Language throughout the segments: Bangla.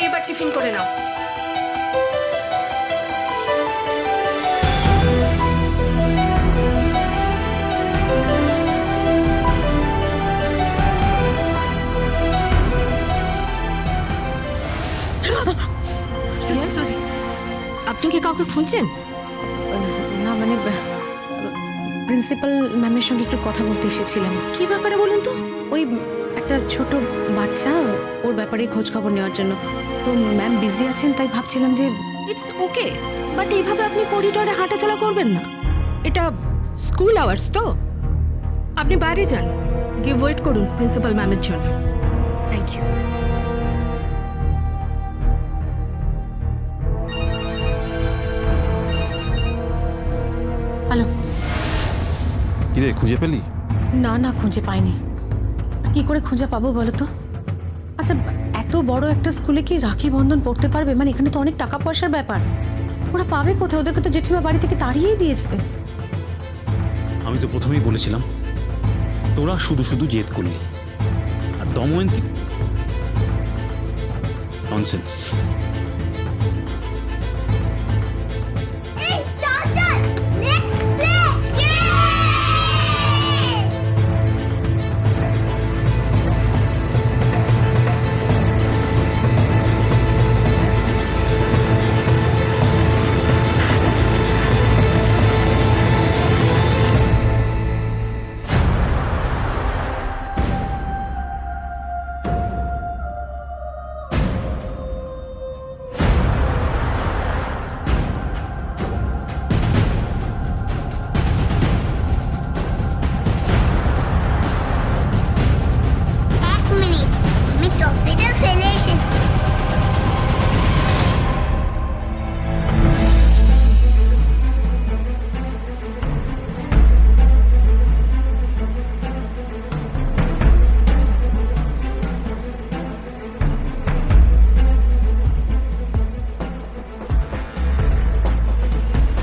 এবার টিফিন করে নাও। আপনি কি কাউকে খুঁজছেন? না মানে প্রিন্সিপাল ম্যামের সঙ্গে একটু কথা বলতে এসেছিলাম। কি ব্যাপারে বলুন তো? ওই একটা ছোট বাচ্চা, ওর ব্যাপারে খোঁজ খবর নেওয়ার জন্য। তো ম্যাম বিজি আছেন, তাই ভাবছিলাম যে ইটস ওকে, বাট এইভাবে আপনি করিডোরে হাঁটাচলা করবেন না। এটা স্কুল আওয়ার্স তো। আপনি বাইরে যান, গিয়ে ওয়েট করুন প্রিন্সিপাল ম্যামের জন্য। Thank you. হ্যালো। কিরে খুঁজে পেলি? না না, খুঁজে পাইনি। কি করে খুঁজে পাবো বলো তো? আচ্ছা, এত বড় একটা স্কুলে কি রাখি বন্ধন পড়তে পারবে? মানে এখানে তো অনেক টাকা পয়সার ব্যাপার। ওরা পাবে কোথায়? ওদেরকে তো জেঠিমা বাড়ি থেকে তাড়িয়েই দিয়েছে। আমি তো প্রথমেই বলেছিলাম, তোরা শুধু শুধু জেদ করলি। আর দময়ন্তী ননসেন্স। আমি টফিটা ফেলে এসেছি।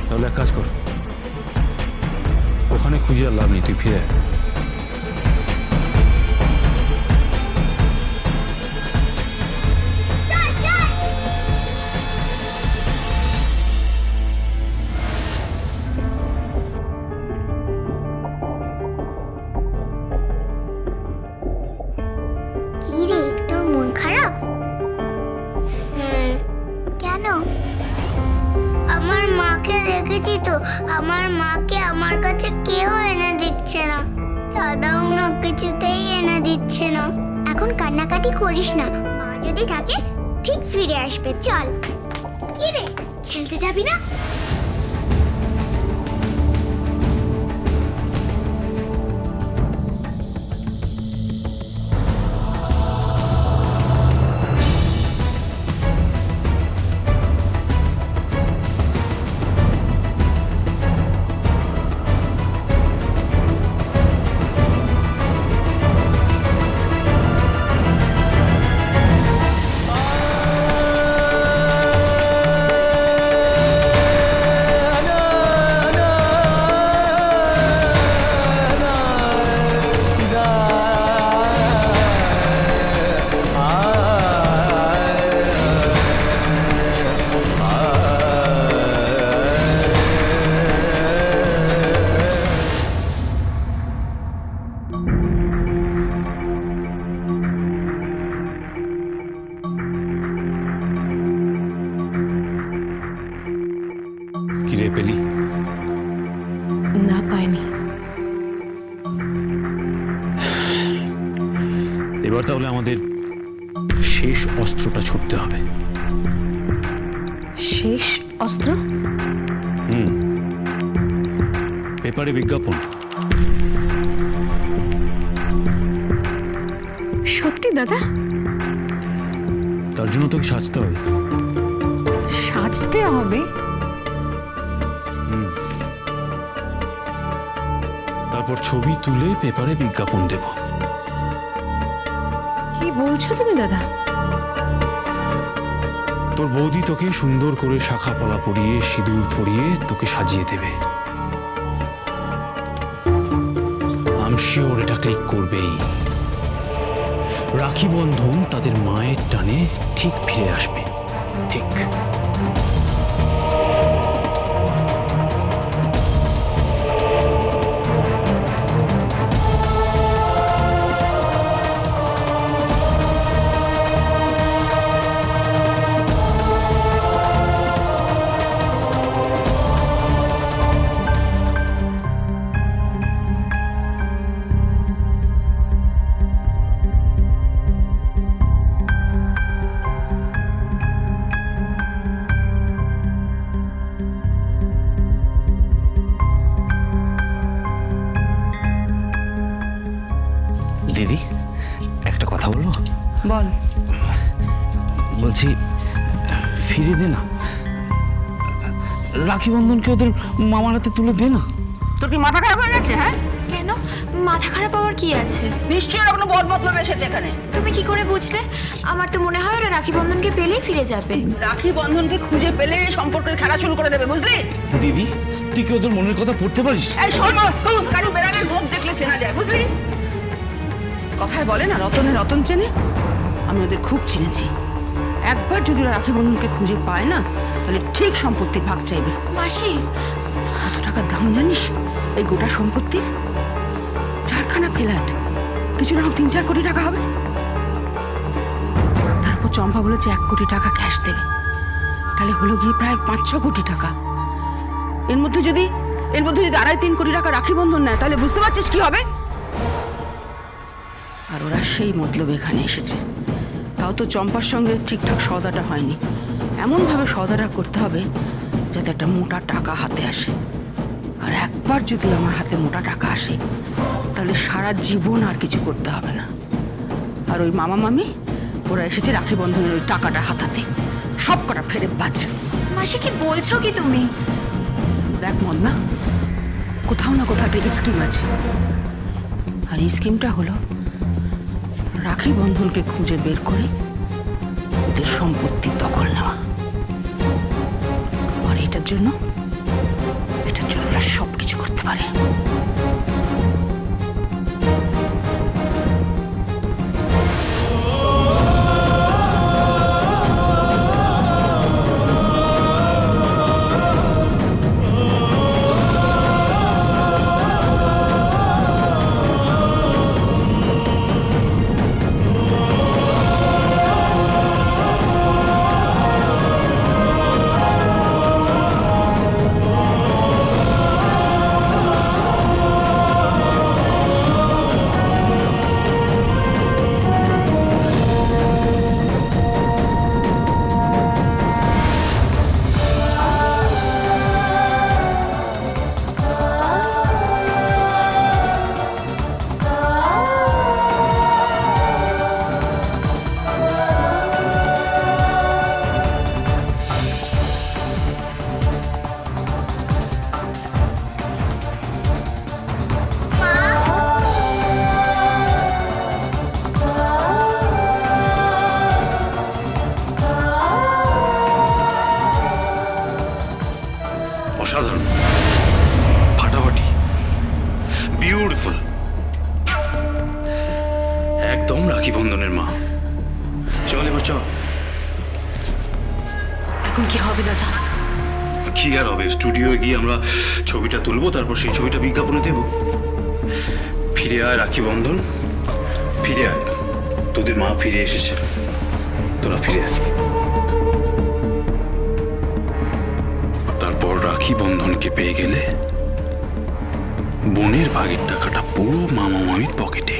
তাহলে এক কাজ কর, ওখানে খুঁজে আর লাভ নেই, তুই ফিরে আয়। কি রে, তোর মন খারাপ? হ্যাঁ, কেন? আমার মাকে দেখেছি তো, আমার মাকে আমার কাছে কেউ এনে দিচ্ছে না। দাদাও না কিছুতেই এনে দিচ্ছে না। এখন কান্নাকাটি করিস না, মা যদি থাকে ঠিক ফিরে আসবে। চল। কি রে, খেলতে যাবি না? কিরে পেলি? না, পাইনি। এবার তাহলে আমাদের শেষ অস্ত্রটা ছুটতে হবে। শেষ অস্ত্র? পেপারে বিজ্ঞাপন। সত্যি দাদা? তার জন্য তোকে সাজতে হবে। সাজতে হবে? তারপর ছবি তুলে পেপারে বিজ্ঞাপন দেব। কি বলছো তুমি দাদা? তোর বৌদি তোকে সুন্দর করে শাখা পলা পরিয়ে সিঁদুর পরিয়ে তোকে সাজিয়ে দেবে। আই এম শিওর এটা ক্লিক করবেই। রাখি বন্ধন তাদের মায়ের টানে ঠিক ফিরে আসবে। ঠিক। দিদি, একটা কথা বলবো? বল। বলছি, ফিরে দে না, রাখি বন্ধনকে ওদের মামার হাতে তুলে দে না। তোর কি মাথা খারাপ হয়ে গেছে? হ্যাঁ, কেন? মাথা খারাপ হওয়ার কি আছে? নিশ্চয়ই কোনো বদ মতলব এসেছে এখানে। তুমি কি করে বুঝলে? আমার তো মনে হয় ওরা রাখি বন্ধনকে পেলেই ফিরে যাবে। রাখি বন্ধনকে খুঁজে পেলে সম্পর্কের খেলা শুরু করে দেবে, বুঝলি? দিদি, তুই কি ওদের মনের কথা পড়তে পারিস? এই শোন, কারো বেড়ালের মুখ দেখলে চেনা যায়, বুঝলি? কথায় বলে না, রতনে রতন চেনে। আমি ওদের খুব চিনেছি। একবার যদি ওরা রাখি বন্ধনকে খুঁজে পায় না, তাহলে ঠিক সম্পত্তির ভাগ চাইবে। মাসি, কত টাকার দাম জানিস এই গোটা সম্পত্তির? 4খানা ফ্ল্যাট, কিছু না হোক 3-4 কোটি টাকা হবে। তারপর চম্পা বলেছে 1 কোটি টাকা ক্যাশ দেবে, তাহলে হলো গিয়ে প্রায় 5-6 কোটি টাকা। এর মধ্যে যদি 2.5-3 কোটি টাকা রাখি বন্ধন নেয়, তাহলে বুঝতে পারছিস কি হবে। আর ওরা সেই মতলব এখানে এসেছে। তাও তো চম্পার সঙ্গে ঠিকঠাক সওদাটা হয়নি। এমনভাবে সওদাটা করতে হবে যাতে একটা মোটা টাকা হাতে আসে। আর একবার যদি আমার হাতে মোটা টাকা আসে, তাহলে সারা জীবন আর কিছু করতে হবে না। আর ওই মামা মামি ওরা এসেছে রাখি বন্ধনের ওই টাকাটা হাতাতে। সব কটা ফেরে বাজ। মাসি কি বলছো কি তুমি? দেখ মদনা, কোথাও না কোথাও একটা স্কিম আছে। আর এই স্কিমটা হলো রাখি বন্ধনকে খুঁজে বের করে ওদের সম্পত্তি দখল নেওয়া। আর এটার জন্য ওরা সব কিছু করতে পারে। অসাধারণ, ফাটাফাটি, বিউটিফুল, একদম রাখি বন্ধনের মা। চল এবার চল। এখন কি হবে দাদা? কি আর হবে, স্টুডিওয়ে গিয়ে আমরা ছবিটা তুলবো, তারপর সেই ছবিটা বিজ্ঞাপনে দেব। ফিরে আয় রাখি বন্ধন, ফিরে আয়, তোদের মা ফিরে এসেছে, তোরা ফিরে আয়। তারপর রাখি বন্ধনকে পেয়ে গেলে বোনের ভাগের টাকাটা পুরো মামা মামির পকেটে।